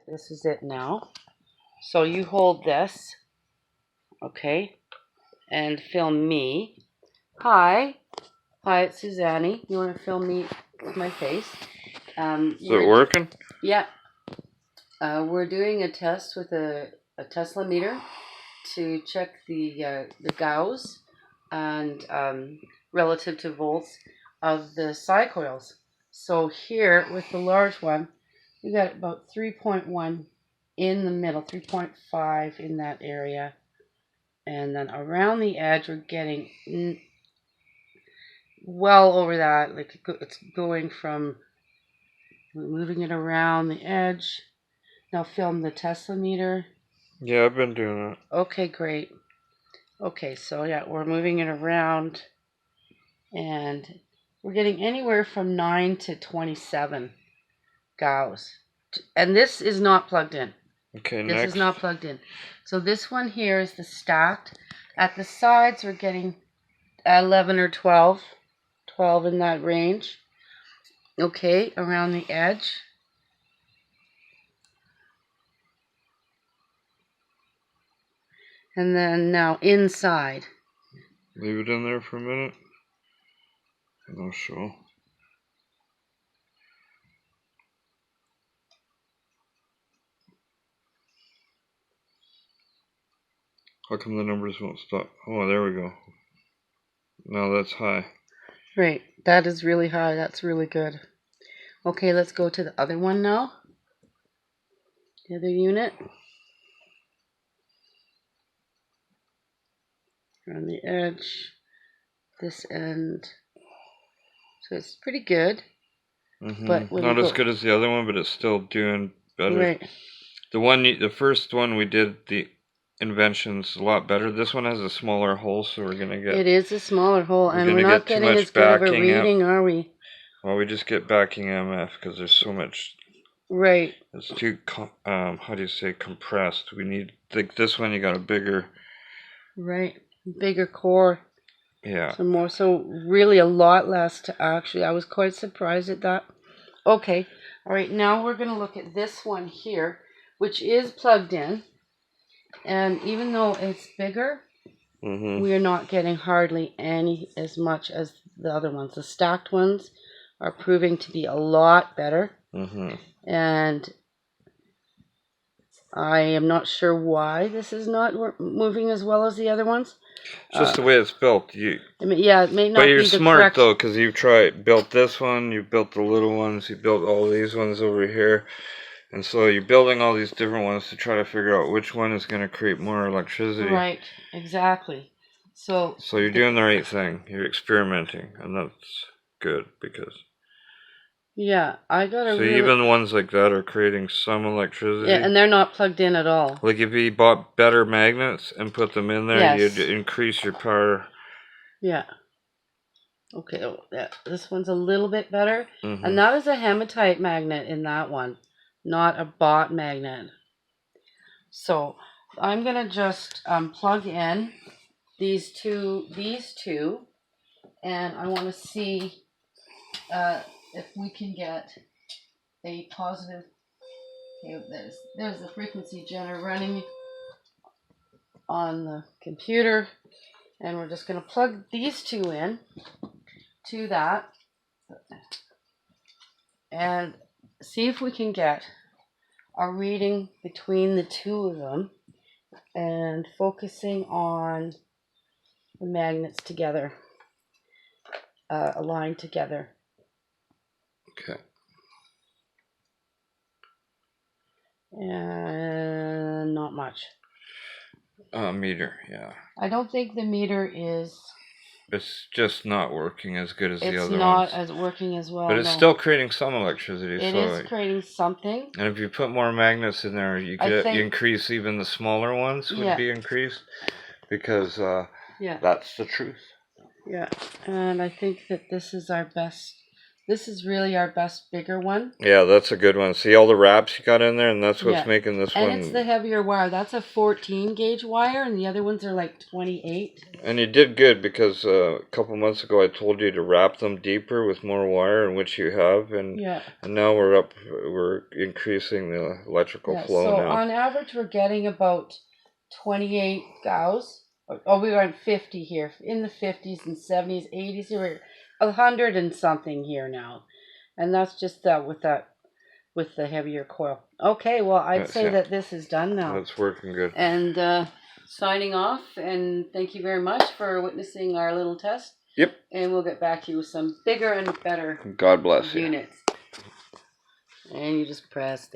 This is it now. So you hold this, okay, and film me. Hi, it's Suzanne. You want to film me with my face? Is it working? Yeah. We're doing a test with a Tesla meter to check the gauss and relative to volts of the Cycoils. So here with the large one, we got about 3.1 in the middle, 3.5 in that area, and then around the edge we're getting well over that. Like it's going from moving it around the edge. Now film the Tesla meter. Yeah, I've been doing that. Okay, great. Okay, so yeah, we're moving it around, and we're getting anywhere from 9 to 27 gauss. And this is not plugged in. Okay, This next. is not plugged in. So this one here is the stacked. At the sides, we're getting 11 or 12 in that range. Okay, around the edge. And then now inside. Leave it in there for a minute. And I'll show. How come the numbers won't stop? Oh, there we go. Now that's high. Right, that is really high. That's really good. Okay, let's go to the other one now. The other unit. On the edge, this end. So it's pretty good. But not as good as the other one, but it's still doing better. Right. The first one we did, the invention's a lot better. This one has a smaller hole, so we're gonna get. It is a smaller hole, and we're not getting as good of a reading, are we? Well, we just get backing MF because there's so much. Right. It's too how do you say, compressed. We need this one. You got a bigger. Right. Bigger core. Yeah. Some more. So really a lot less to actually. I was quite surprised at that. Okay. All right. Now we're going to look at this one here, which is plugged in. And even though it's bigger, we are not getting hardly any as much as the other ones. The stacked ones are proving to be a lot better. And I am not sure why this is not moving as well as the other ones. It's just the way it's built. I mean, yeah, it may not be the correct. But you're smart though, because you've built this one, you built the little ones, you built all these ones over here, and so you're building all these different ones to try to figure out which one is going to create more electricity. Right, exactly. So you're doing the right thing. You're experimenting, and that's good because. Yeah, I got So even ones like that are creating some electricity. Yeah, and they're not plugged in at all. Like if you bought better magnets and put them in there, yes. You'd increase your power. Yeah. Okay, yeah, this one's a little bit better. And that is a hematite magnet in that one, not a bot magnet. So I'm going to just plug in these two, and I want to see if we can get a positive. Okay, there's the frequency generator running on the computer, and we're just going to plug these two in to that and see if we can get a reading between the two of them, and focusing on the magnets together, aligned together. Okay. And not much. Meter, yeah. I don't think the meter is. It's just not working as good as the other ones. It's not as working as well. But it's still creating some electricity. It is creating something. And if you put more magnets in there, you could increase even the smaller ones would be increased, because that's the truth. Yeah, and I think that this is our best This is really our best bigger one. Yeah, that's a good one. See all the wraps you got in there, and that's what's making this one. And it's the heavier wire. That's a 14 gauge wire, and the other ones are like 28. And you did good, because a couple months ago I told you to wrap them deeper with more wire, and which you have, and now we're increasing the electrical flow so now. On average, we're getting about 28 gauss. Oh, we were at 50 here, in the 50s and 70s, 80s. We're 100 and something here now, and that's just with the heavier coil. Okay, well, I'd say that this is done now. That's working good. And signing off, and thank you very much for witnessing our little test. Yep. And we'll get back to you with some bigger and better God bless you. Units. And you just press that.